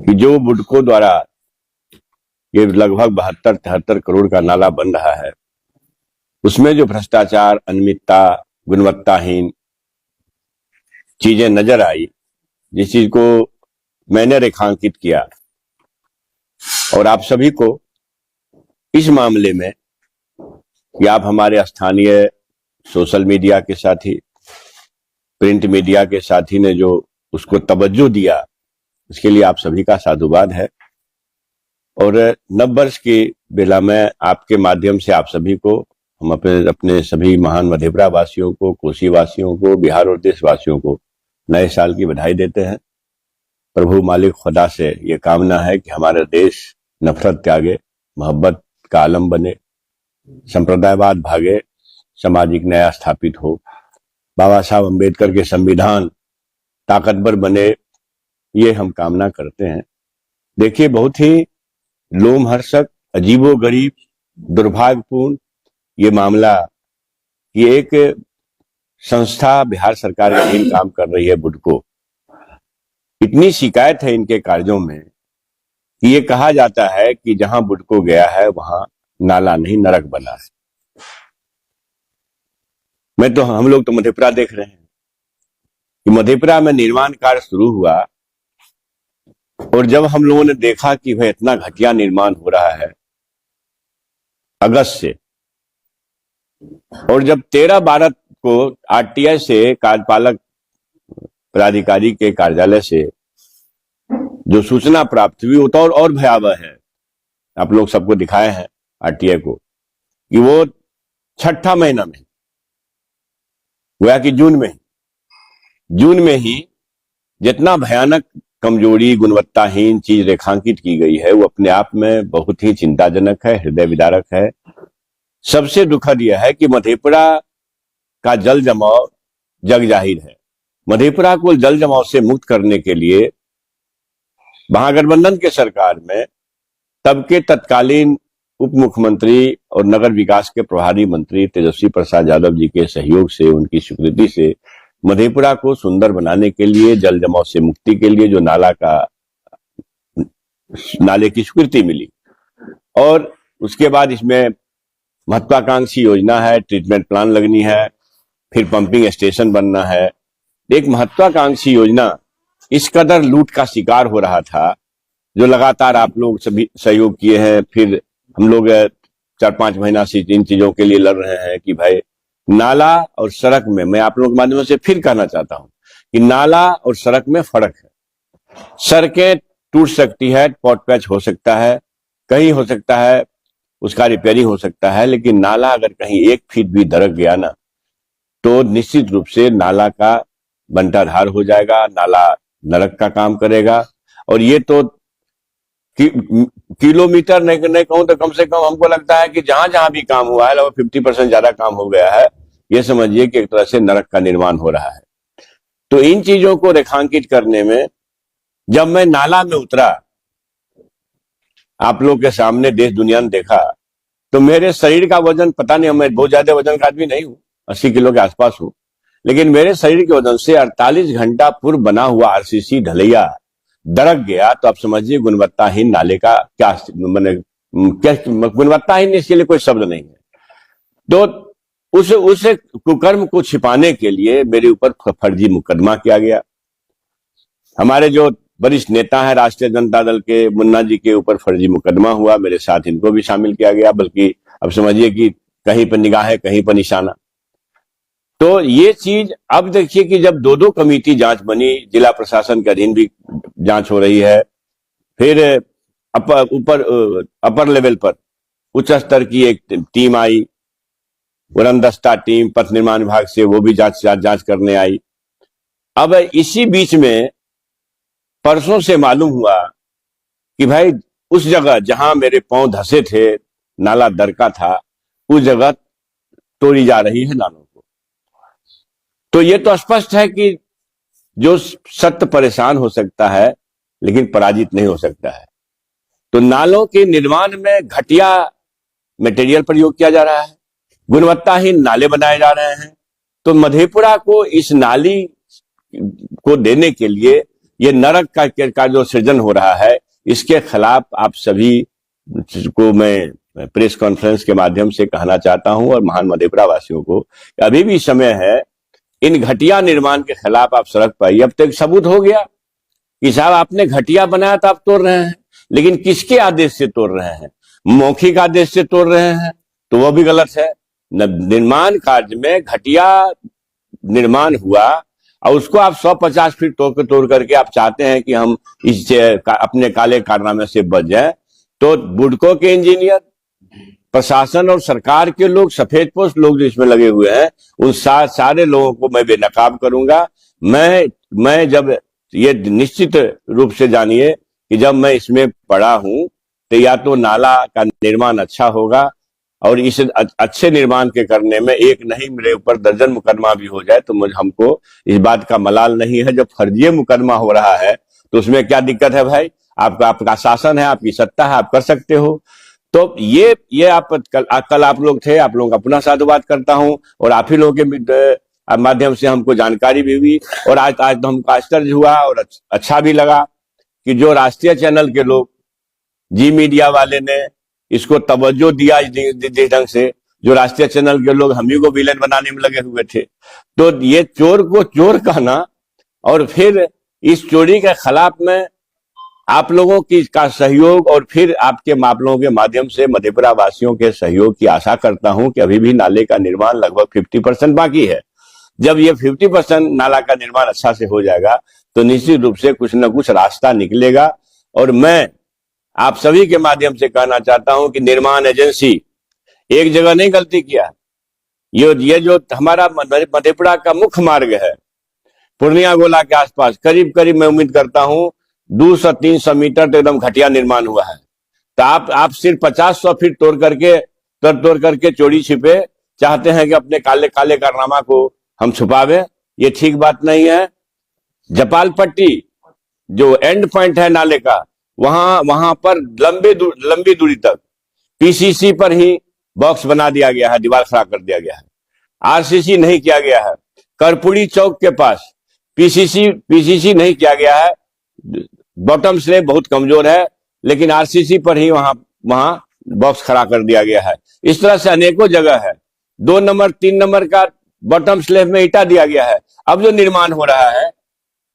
कि जो बुडको द्वारा ये लगभग 72-73 करोड़ का नाला बन रहा है, उसमें जो भ्रष्टाचार, अनियमितता, गुणवत्ताहीन चीजें नजर आई, जिस चीज को मैंने रेखांकित किया, और आप सभी को इस मामले में कि आप हमारे स्थानीय सोशल मीडिया के साथी, प्रिंट मीडिया के साथी ने जो उसको तवज्जो दिया, उसके लिए आप सभी का साधुवाद है। और नववर्ष की बेला में आपके माध्यम से आप सभी को, हम अपने सभी महान मधेपुरा वासियों को, कोसी वासियों को, बिहार और देशवासियों को नए साल की बधाई देते हैं। प्रभु मालिक खुदा से ये कामना है कि हमारा देश नफरत त्यागे, मोहब्बत का आलम बने, संप्रदायवाद भागे, सामाजिक न्याय स्थापित हो, बाबा साहब अम्बेडकर के संविधान ताकतवर बने, ये हम कामना करते हैं। देखिए, बहुत ही लोमहर्षक, अजीबोगरीब, दुर्भाग्यपूर्ण ये मामला, ये एक संस्था बिहार सरकार के अधीन काम कर रही है, बुडको। इतनी शिकायत है इनके कार्यों में कि ये कहा जाता है कि जहां बुडको गया है वहां नाला नहीं नरक बना है। हम लोग तो मधेपुरा देख रहे हैं कि मधेपुरा में निर्माण कार्य शुरू हुआ, और जब हम लोगों ने देखा कि भाई इतना घटिया निर्माण हो रहा है अगस्त से, और जब 13/12 को आरटीआई से, कार्यपालक प्राधिकारी के कार्यालय से जो सूचना प्राप्त हुई, वो तो और भयावह है। आप लोग सबको दिखाए हैं आरटीआई को कि वो 6ठा महीना में, गोया कि जून में ही जितना भयानक कमजोरी, गुणवत्ताहीन चीज रेखांकित की गई है, वो अपने आप में बहुत ही चिंताजनक है, हृदय विदारक है। सबसे दुखद यह है कि मधेपुरा का जल जमाव जग जाहिर है। मधेपुरा को जल जमाव से मुक्त करने के लिए महागठबंधन के सरकार में तब के तत्कालीन उप मुख्यमंत्री और नगर विकास के प्रभारी मंत्री तेजस्वी प्रसाद यादव जी के सहयोग से, उनकी स्वीकृति से मधेपुरा को सुंदर बनाने के लिए, जल जमाव से मुक्ति के लिए जो नाले की स्वीकृति मिली, और उसके बाद इसमें महत्वाकांक्षी योजना है, ट्रीटमेंट प्लान लगनी है, फिर पंपिंग स्टेशन बनना है। एक महत्वाकांक्षी योजना इस कदर लूट का शिकार हो रहा था, जो लगातार आप लोग सभी सहयोग किए हैं। फिर हम लोग 4-5 महीना से इन चीजों के लिए लड़ रहे हैं कि भाई नाला और सड़क में, मैं आप लोगों के माध्यम से फिर कहना चाहता हूं कि नाला और सड़क में फर्क है। सड़कें टूट सकती है, पॉट पैच हो सकता है, कहीं हो सकता है उसका रिपेयरिंग हो सकता है, लेकिन नाला अगर कहीं 1 फीट भी दरक गया ना, तो निश्चित रूप से नाला का बंटाधार हो जाएगा, नाला नरक का काम करेगा। और ये तो किलोमीटर नहीं कहूं तो कम से कम हमको लगता है कि जहां जहां भी काम हुआ है, लगभग 50% ज्यादा काम हो गया है। ये समझिए कि एक तरह से नरक का निर्माण हो रहा है। तो इन चीजों को रेखांकित करने में जब मैं नाला में उतरा, आप लोग के सामने देश दुनिया ने देखा, तो मेरे शरीर का वजन, पता नहीं, मैं बहुत ज्यादा वजन का आदमी नहीं हूं, 80 किलो के आसपास हूं, लेकिन मेरे शरीर के वजन से 48 घंटा पूर्व बना हुआ आरसीसी ढलैया दरक गया। तो आप समझिए गुणवत्ताहीन नाले का क्या, क्या गुणवत्ताहीन, इसके लिए कोई शब्द नहीं है। तो उस कुकर्म को छिपाने के लिए मेरे ऊपर फर्जी मुकदमा किया गया। हमारे जो वरिष्ठ नेता है राष्ट्रीय जनता दल के, मुन्ना जी के ऊपर फर्जी मुकदमा हुआ, मेरे साथ इनको भी शामिल किया गया। बल्कि अब समझिए कि कहीं पर निगाह है, कहीं पर निशाना। तो ये चीज अब देखिए कि जब 2-2 कमेटी जांच बनी, जिला प्रशासन के अधीन भी जांच हो रही है, फिर अपर लेवल पर उच्च स्तर की एक टीम आई, उड़नदस्ता टीम पथ निर्माण विभाग से, वो भी जांच करने आई। अब इसी बीच में परसों से मालूम हुआ कि भाई उस जगह जहां मेरे पांव धसे थे, नाला दरका था, उस जगह तोड़ी जा रही है नालों को। तो ये तो स्पष्ट है कि जो सत्य परेशान हो सकता है लेकिन पराजित नहीं हो सकता है। तो नालों के निर्माण में घटिया मटेरियल प्रयोग किया जा रहा है, गुणवत्ताहीन नाले बनाए जा रहे हैं। तो मधेपुरा को इस नाली को देने के लिए ये नरक का जो सृजन हो रहा है, इसके खिलाफ आप सभी को मैं प्रेस कॉन्फ्रेंस के माध्यम से कहना चाहता हूं, और महान मधेपुरा वासियों को अभी भी समय है, इन घटिया निर्माण के खिलाफ आप सड़क पर आइए। अब तक सबूत हो गया कि साहब आपने घटिया बनाया तो आप तोड़ रहे हैं, लेकिन किसके आदेश से तोड़ रहे हैं? मौखिक आदेश से तोड़ रहे हैं तो वो भी गलत है। निर्माण कार्य में घटिया निर्माण हुआ और उसको आप 150 फीट तोड़ करके आप चाहते हैं कि हम इस अपने काले कारनामे से बच जाए, तो बुडको के इंजीनियर, प्रशासन और सरकार के लोग, सफेद पोस्ट लोग जो इसमें लगे हुए हैं, उन सारे लोगों को मैं बेनकाब करूंगा। मैं जब ये निश्चित रूप से जानिए कि जब मैं इसमें पड़ा हूं तो या तो नाला का निर्माण अच्छा होगा, और इस अच्छे निर्माण के करने में एक नहीं मेरे ऊपर दर्जन मुकदमा भी हो जाए तो हमको इस बात का मलाल नहीं है। जब फर्जी मुकदमा हो रहा है तो उसमें क्या दिक्कत है भाई? आपका शासन है, आपकी सत्ता है, आप कर सकते हो। तो ये आप कल आप लोग थे, आप लोगों का पुनः साधुवाद करता हूं, और आप ही लोगों के माध्यम से हमको जानकारी भी हुई, और आज तो हमको आश्चर्य हुआ और अच्छा भी लगा कि जो राष्ट्रीय चैनल के लोग, जी मीडिया वाले ने इसको तवज्जो दिया जिस ढंग से, जो राष्ट्रीय चैनल के लोग हम ही को विलेन बनाने में लगे हुए थे। तो ये चोर को चोर कहना और फिर इस चोरी के खिलाफ में आप लोगों का सहयोग, और फिर आपके मामलों के माध्यम से मधेपुरा वासियों के सहयोग की आशा करता हूं कि अभी भी नाले का निर्माण लगभग 50% बाकी है। जब ये 50% नाला का निर्माण अच्छा से हो जाएगा तो निश्चित रूप से कुछ न कुछ रास्ता निकलेगा। और मैं आप सभी के माध्यम से कहना चाहता हूं कि निर्माण एजेंसी एक जगह नहीं गलती किया। ये जो हमारा मधेपुरा का मुख्य मार्ग है, पूर्णिया गोला के आसपास करीब करीब मैं उम्मीद करता हूं 200-300 मीटर तो एकदम घटिया निर्माण हुआ है। तो आप सिर्फ 50-100 फीट तोड़ करके चोरी छिपे चाहते हैं कि अपने काले काले कारनामा को हम छुपावे। ये ठीक बात नहीं है। जपाल पट्टी जो एंड पॉइंट है नाले का, वहां पर लंबी दूरी तक पीसीसी पर ही बॉक्स बना दिया गया है, दीवार खड़ा कर दिया गया है, आरसीसी नहीं किया गया है। करपुड़ी चौक के पास पीसीसी नहीं किया गया है, बॉटम स्लैब बहुत कमजोर है, लेकिन आरसीसी पर ही वहां बॉक्स खड़ा कर दिया गया है। इस तरह से अनेकों जगह है। 2 नंबर 3 नंबर का बॉटम स्लैब में ईटा दिया गया है। अब जो निर्माण हो रहा है,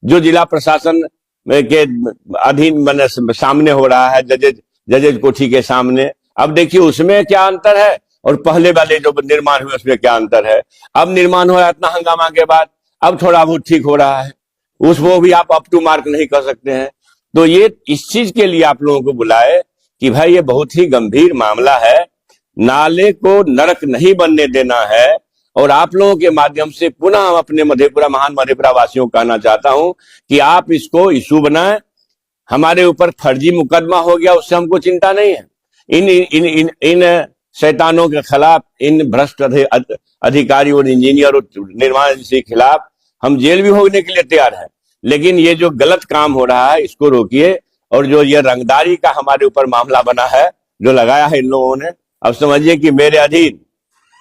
जो जिला प्रशासन के अधीन सामने हो रहा है, जजेज कोठी के सामने, अब देखिए उसमें क्या अंतर है और पहले वाले जो निर्माण हुए उसमें क्या अंतर है। अब निर्माण हुआ इतना हंगामा के बाद, अब थोड़ा बहुत ठीक हो रहा है, उसको भी आप अप टू मार्क नहीं कर सकते हैं। तो ये इस चीज के लिए आप लोगों को बुलाए कि भाई ये बहुत ही गंभीर मामला है, नाले को नरक नहीं बनने देना है। और आप लोगों के माध्यम से पुनः अपने महान मधेपुरा वासियों को कहना चाहता हूं कि आप इसको इशू बनाएं। हमारे ऊपर फर्जी मुकदमा हो गया, उससे हमको चिंता नहीं है। इन शैतानों के खिलाफ, इन भ्रष्ट अधिकारी और इंजीनियर और निर्माण के खिलाफ हम जेल भी होने के लिए तैयार है। लेकिन ये जो गलत काम हो रहा है इसको रोकिए। और जो ये रंगदारी का हमारे ऊपर मामला बना है, जो लगाया है इन लोगों ने, अब समझिए कि मेरे अधीन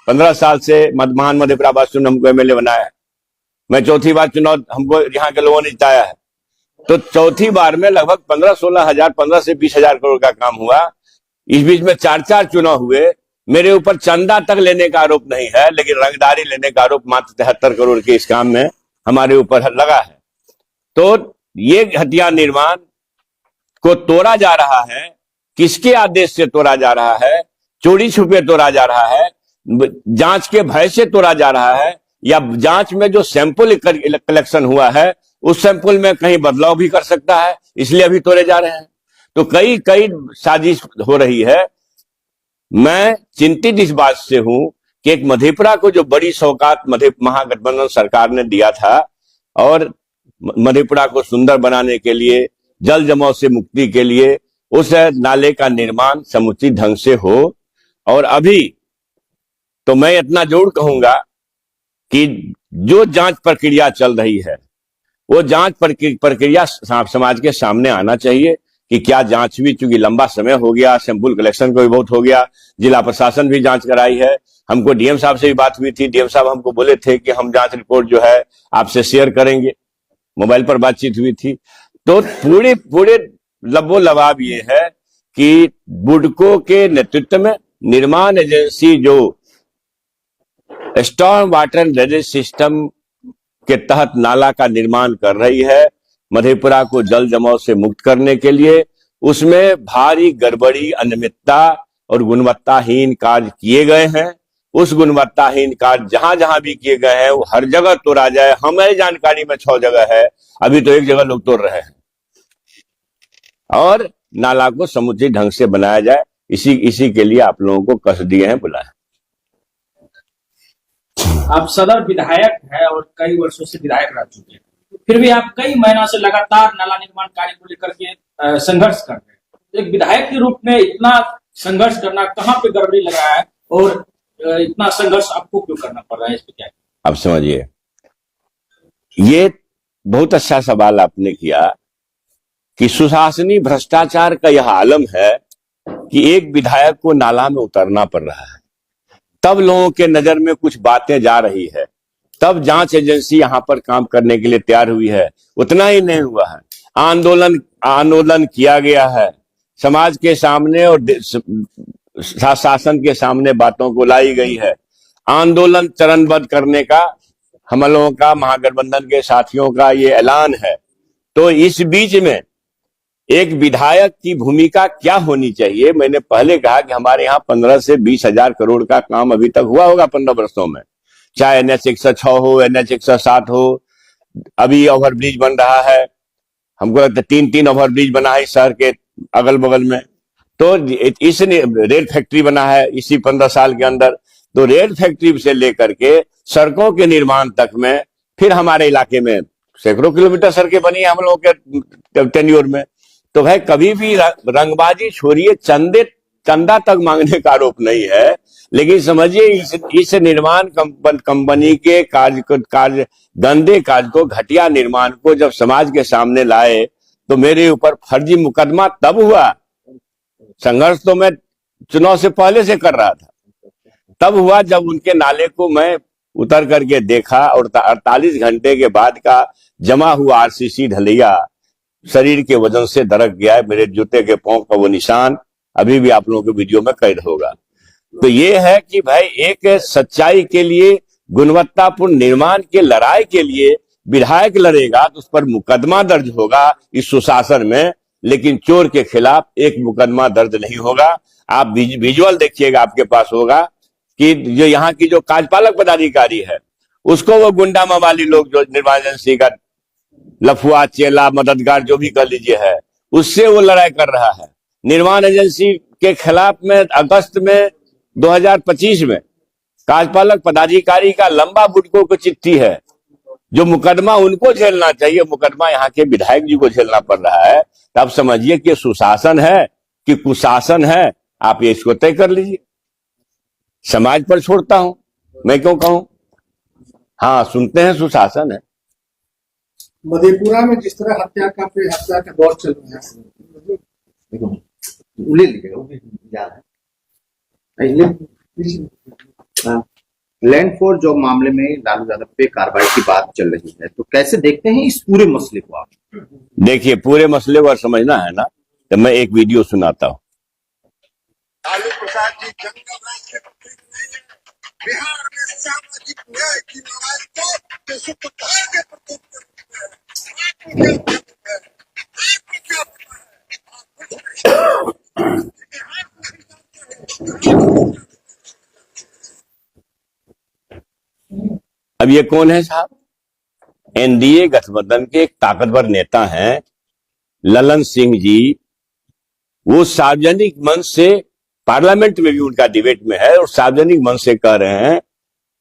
15 साल से महान मधेपुरा वासियों ने हमको एमएलए बनाया है। मैं चौथी बार चुनाव हमको यहाँ के लोगों ने जिताया है। तो चौथी बार में लगभग 15-16 हजार, 15 से 20 हजार करोड़ का काम हुआ। इस बीच में 4 चुनाव हुए। मेरे ऊपर चंदा तक लेने का आरोप नहीं है, लेकिन रंगदारी लेने का आरोप मात्र 73 करोड़ के इस काम में हमारे ऊपर लगा है। तो ये घटिया निर्माण को तोड़ा जा रहा है, किसके आदेश से तोड़ा जा रहा है? चोरी छुपे तोड़ा जा रहा है, जांच के भय से तोड़ा जा रहा है, या जांच में जो सैंपल कलेक्शन हुआ है उस सैंपल में कहीं बदलाव भी कर सकता है, इसलिए अभी तोड़े जा रहे हैं। तो कई साजिश हो रही है। मैं चिंतित इस बात से हूं कि एक मधेपुरा को जो बड़ी सौगात महागठबंधन सरकार ने दिया था, और मधेपुरा को सुंदर बनाने के लिए, जल जमाव से मुक्ति के लिए, उस नाले का निर्माण समुचित ढंग से हो। और अभी तो मैं इतना जरूर कहूंगा कि जो जांच प्रक्रिया चल रही है, वो जांच प्रक्रिया समाज के सामने आना चाहिए कि क्या जांच हुई। चूंकि लंबा समय हो गया, सैंपल कलेक्शन को भी बहुत हो गया, जिला प्रशासन भी जांच कराई है। हमको डीएम साहब से भी बात हुई थी, डीएम साहब हमको बोले थे कि हम जांच रिपोर्ट जो है आपसे शेयर करेंगे, मोबाइल पर बातचीत हुई थी। तो पूरे पूरे लबो लबाब ये है कि बुडको के नेतृत्व में निर्माण एजेंसी जो स्टॉर्म वाटर ड्रेनेज सिस्टम के तहत नाला का निर्माण कर रही है मधेपुरा को जल जमाव से मुक्त करने के लिए, उसमें भारी गड़बड़ी, अनियमितता और गुणवत्ताहीन कार्य किए गए हैं। उस गुणवत्ताहीन कार्य जहां जहां भी किए गए हैं वो हर जगह तोड़ा जाए। हमारी जानकारी में 6 जगह है, अभी तो एक जगह लोग तोड़ रहे हैं, और नाला को समुचित ढंग से बनाया जाए। इसी के लिए आप लोगों को कष्ट दिए हैं, बुलाए। आप सदर विधायक है और कई वर्षों से विधायक रह चुके हैं, फिर भी आप कई महीनों से लगातार नाला निर्माण कार्य को लेकर के संघर्ष कर रहे हैं। एक विधायक के रूप में इतना संघर्ष करना कहाँ पे गड़बड़ी लग रहा है, और इतना संघर्ष आपको क्यों करना पड़ रहा है, इस पे क्या है? अब समझिए, ये बहुत अच्छा सवाल आपने किया कि सुशासनी भ्रष्टाचार का यह आलम है कि एक विधायक को नाला में उतरना पड़ रहा है, तब लोगों के नजर में कुछ बातें जा रही है, तब जांच एजेंसी यहां पर काम करने के लिए तैयार हुई है। उतना ही नहीं हुआ है, आंदोलन किया गया है, समाज के सामने और शासन के सामने बातों को लाई गई है। आंदोलन चरणबद्ध करने का हम लोगों का, महागठबंधन के साथियों का ये ऐलान है। तो इस बीच में एक विधायक की भूमिका क्या होनी चाहिए? मैंने पहले कहा कि हमारे यहाँ 15 से 20 हजार करोड़ का काम अभी तक हुआ होगा 15 वर्षों में, चाहे NH 106 हो, NH 107 हो, अभी ओवरब्रिज बन रहा है। हमको लगता है 3 ओवरब्रिज बना है शहर के अगल बगल में। तो इस रेल फैक्ट्री बना है इसी 15 साल के अंदर। तो रेल फैक्ट्री से लेकर के सड़कों के निर्माण तक में, फिर हमारे इलाके में सैकड़ों किलोमीटर सड़कें बनी है हम लोगों के टेन्योर में। तो भाई कभी भी रंगबाजी छोड़िए, चंदा तक मांगने का आरोप नहीं है, लेकिन समझिए इस निर्माण कंपनी के कार्य गंदे कार्य को, घटिया निर्माण को जब समाज के सामने लाए तो मेरे ऊपर फर्जी मुकदमा तब हुआ। संघर्ष तो मैं चुनाव से पहले से कर रहा था, तब हुआ जब उनके नाले को मैं उतर करके देखा और 48 घंटे के बाद का जमा हुआ RCC ढलैया शरीर के वजन से दरक गया है। मेरे जूते के पांव का वो निशान अभी भी आप लोगों के वीडियो में कैद होगा। तो ये है कि भाई एक सच्चाई के लिए, गुणवत्तापूर्ण निर्माण के लड़ाई के लिए विधायक लड़ेगा तो उस पर मुकदमा दर्ज होगा इस सुशासन में, लेकिन चोर के खिलाफ एक मुकदमा दर्ज नहीं होगा। आप विजुअल देखिएगा, आपके पास होगा कि जो यहाँ की जो कार्यपालक पदाधिकारी है उसको वो गुंडा मवाली लोग, जो निर्माण एजेंसी का लफुआ, चेला, मददगार जो भी कर लीजिए है, उससे वो लड़ाई कर रहा है। निर्माण एजेंसी के खिलाफ में अगस्त में 2025 में कार्यपालक पदाधिकारी का लंबा बुडको को चिट्ठी है। जो मुकदमा उनको झेलना चाहिए, मुकदमा यहाँ के विधायक जी को झेलना पड़ रहा है। तब समझिए कि सुशासन है कि कुशासन है, आप ये इसको तय कर लीजिए। समाज पर छोड़ता हूं, मैं क्यों कहूं? हाँ, सुनते हैं सुशासन है। मधेपुरा में जिस तरह हत्या का दौर चल रहा है, लैंड फॉर जॉब मामले में लालू यादव पे कार्रवाई की बात चल रही है, तो कैसे देखते हैं इस पूरे मसले को आप? देखिए, पूरे मसले को समझना है ना, तो मैं एक वीडियो सुनाता हूं। लालू प्रसाद जी जंगल राज के प्रतीक नहीं है, बिहार में सामाजिक न्याय की लड़ाई के सुखदार के प्रतीक है। अब ये कौन है साहब? NDA गठबंधन के एक ताकतवर नेता हैं ललन सिंह जी। वो सार्वजनिक मंच से, पार्लियामेंट में भी उनका डिबेट में है, और सार्वजनिक मंच से कह रहे हैं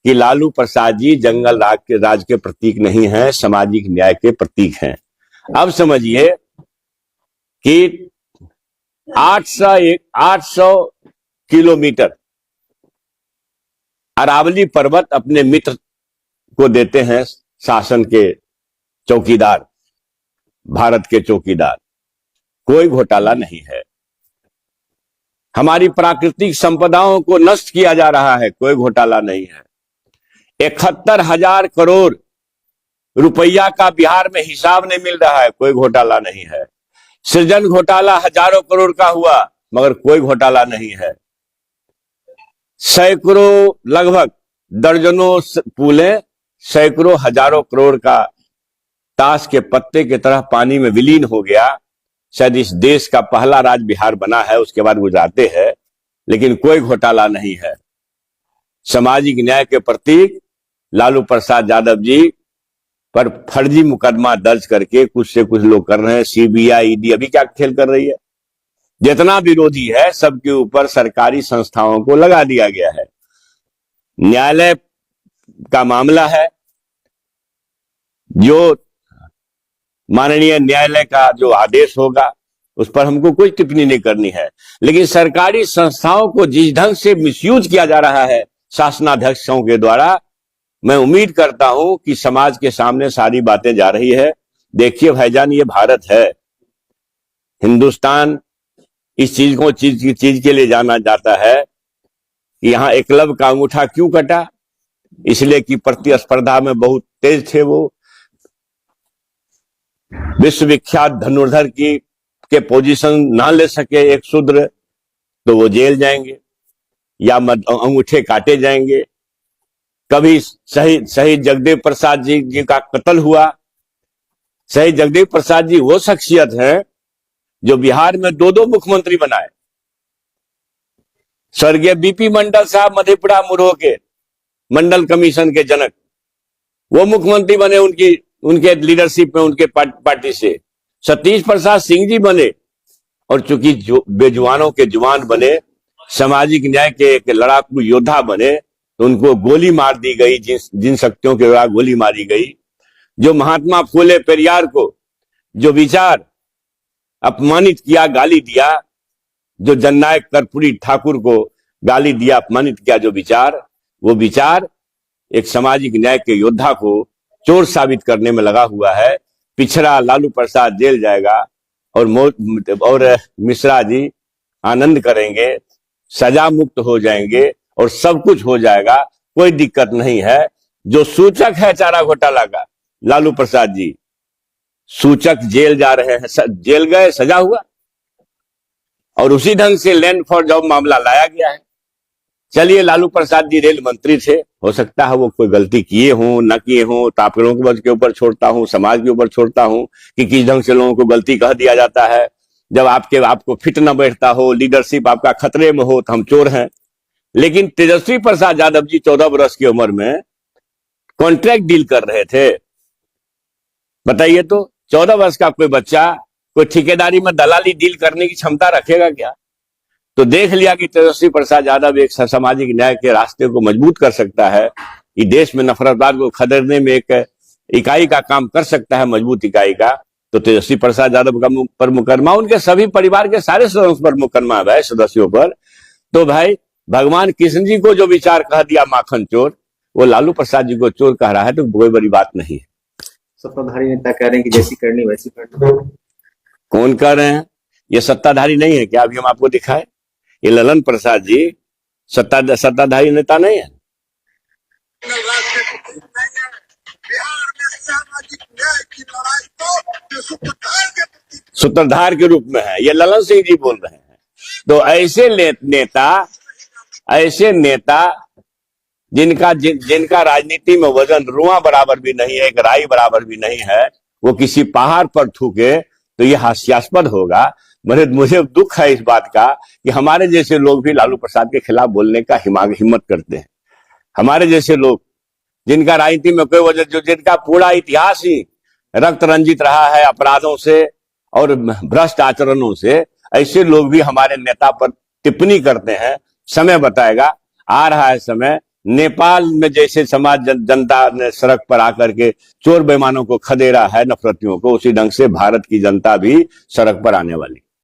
कि लालू प्रसाद जी जंगल राज के प्रतीक नहीं है, सामाजिक न्याय के प्रतीक हैं। अब समझिए कि 800 किलोमीटर अरावली पर्वत अपने मित्र को देते हैं शासन के चौकीदार, भारत के चौकीदार। कोई घोटाला नहीं है। हमारी प्राकृतिक संपदाओं को नष्ट किया जा रहा है, कोई घोटाला नहीं है। 71,000 करोड़ रुपया का बिहार में हिसाब नहीं मिल रहा है, कोई घोटाला नहीं है। सृजन घोटाला हजारों करोड़ का हुआ मगर कोई घोटाला नहीं है। सैकड़ों, लगभग दर्जनों पुलें, सैकड़ों हजारों करोड़ का ताश के पत्ते की तरह पानी में विलीन हो गया। शायद इस देश का पहला राज्य बिहार बना है, उसके बाद गुजराते हैं, लेकिन कोई घोटाला नहीं है। सामाजिक न्याय के प्रतीक लालू प्रसाद यादव जी पर फर्जी मुकदमा दर्ज करके कुछ से कुछ लोग कर रहे हैं। सीबीआई, ईडी अभी क्या खेल कर रही है। जितना विरोधी है सबके ऊपर सरकारी संस्थाओं को लगा दिया गया है। न्यायालय का मामला है, जो माननीय न्यायालय का जो आदेश होगा उस पर हमको कोई टिप्पणी नहीं करनी है। लेकिन सरकारी संस्थाओं को जिस ढंग से मिसयूज किया जा रहा है शासनाध्यक्षों के द्वारा, मैं उम्मीद करता हूं कि समाज के सामने सारी बातें जा रही है। देखिए भाईजान, ये भारत है, हिंदुस्तान इस चीज को चीज के लिए जाना जाता है कि यहां एकलव्य का अंगूठा क्यों कटा, इसलिए कि प्रतिस्पर्धा में बहुत तेज थे वो। विश्वविख्यात धनुर्धर के पोजीशन ना ले सके एक शूद्र तो वो जेल जाएंगे या अंगूठे काटे जाएंगे। कभी शहीद जगदेव प्रसाद जी का कत्ल हुआ। शहीद जगदेव प्रसाद जी वो शख्सियत है जो बिहार में दो मुख्यमंत्री बनाए। स्वर्गीय बीपी मंडल साहब मधेपुरा मुरहो के मंडल कमीशन के जनक, वो मुख्यमंत्री बने उनके लीडरशिप में, उनके पार्टी से। सतीश प्रसाद सिंह जी बने और चूंकि बेजुबानों के जुबान बने, सामाजिक न्याय के एक लड़ाकू योद्धा बने, तो उनको गोली मार दी गई। जिन शक्तियों के द्वारा गोली मारी गई, जो महात्मा फुले पेरियार को जो विचार अपमानित किया, गाली दिया, जो जननायक कर्पूरी ठाकुर को गाली दिया, अपमानित किया, जो विचार, वो विचार एक सामाजिक न्याय के योद्धा को चोर साबित करने में लगा हुआ है। पिछड़ा लालू प्रसाद जेल जाएगा और मिश्रा जी आनंद करेंगे, सजा मुक्त हो जाएंगे और सब कुछ हो जाएगा, कोई दिक्कत नहीं है। जो सूचक है चारा घोटाला का, लालू प्रसाद जी सूचक जेल जा रहे हैं, जेल गए, सजा हुआ और उसी ढंग से लैंड फॉर जॉब मामला लाया गया है। चलिए, लालू प्रसाद जी रेल मंत्री थे, हो सकता है वो कोई गलती किए हों न किए हों, तो आप लोगों के ऊपर छोड़ता हूं, समाज के ऊपर छोड़ता हूं कि किस ढंग से लोगों को गलती कह दिया जाता है। जब आपको फिट न बैठता हो, लीडरशिप आपका खतरे में हो, तो हम चोर हैं। लेकिन तेजस्वी प्रसाद यादव जी 14 वर्ष की उम्र में कॉन्ट्रैक्ट डील कर रहे थे। बताइए तो, 14 वर्ष का कोई बच्चा कोई ठेकेदारी में दलाली डील करने की क्षमता रखेगा क्या? तो देख लिया कि तेजस्वी प्रसाद यादव एक सामाजिक न्याय के रास्ते को मजबूत कर सकता है, कि देश में नफरतवाद को खदेड़ने में एक इकाई का काम कर सकता है, मजबूत इकाई का। तो तेजस्वी प्रसाद यादव का पर मुकदमा, उनके सभी परिवार के सारे सदस्यों पर मुकदमा है, सदस्यों पर। तो भाई, भगवान कृष्ण जी को जो विचार कह दिया माखन चोर, वो लालू प्रसाद जी को चोर कह रहा है, तो कोई बड़ी बात नहीं है। सत्ताधारी नेता कह रहे हैं कि जैसी करनी वैसी करनी। कौन कह रहे हैं? ये सत्ताधारी नहीं है क्या? अभी हम आपको दिखाए, ये ललन प्रसाद जी सत्ताधारी नेता नहीं है। बिहार में सामाजिक न्याय की लड़ाई तो सूत्रधार के रूप में है, ये ललन सिंह जी बोल रहे हैं। तो ऐसे नेता जिनका राजनीति में वजन रुआ बराबर भी नहीं है, एक राई बराबर भी नहीं है, वो किसी पहाड़ पर थूके तो ये हास्यास्पद होगा। मुझे दुख है इस बात का कि हमारे जैसे लोग भी लालू प्रसाद के खिलाफ बोलने का हिम्मत करते हैं। हमारे जैसे लोग जिनका राजनीति में कोई वजह, जिनका पूरा इतिहास ही रक्त रंजित रहा है अपराधों से और भ्रष्ट आचरणों से, ऐसे लोग भी हमारे नेता पर टिप्पणी करते हैं। समय बताएगा, आ रहा है समय। नेपाल में जैसे समाज जनता ने सड़क पर आकर के चोर बेईमानों को खदेड़ा है, नफरतियों को, उसी ढंग से भारत की जनता भी सड़क पर आने वाली।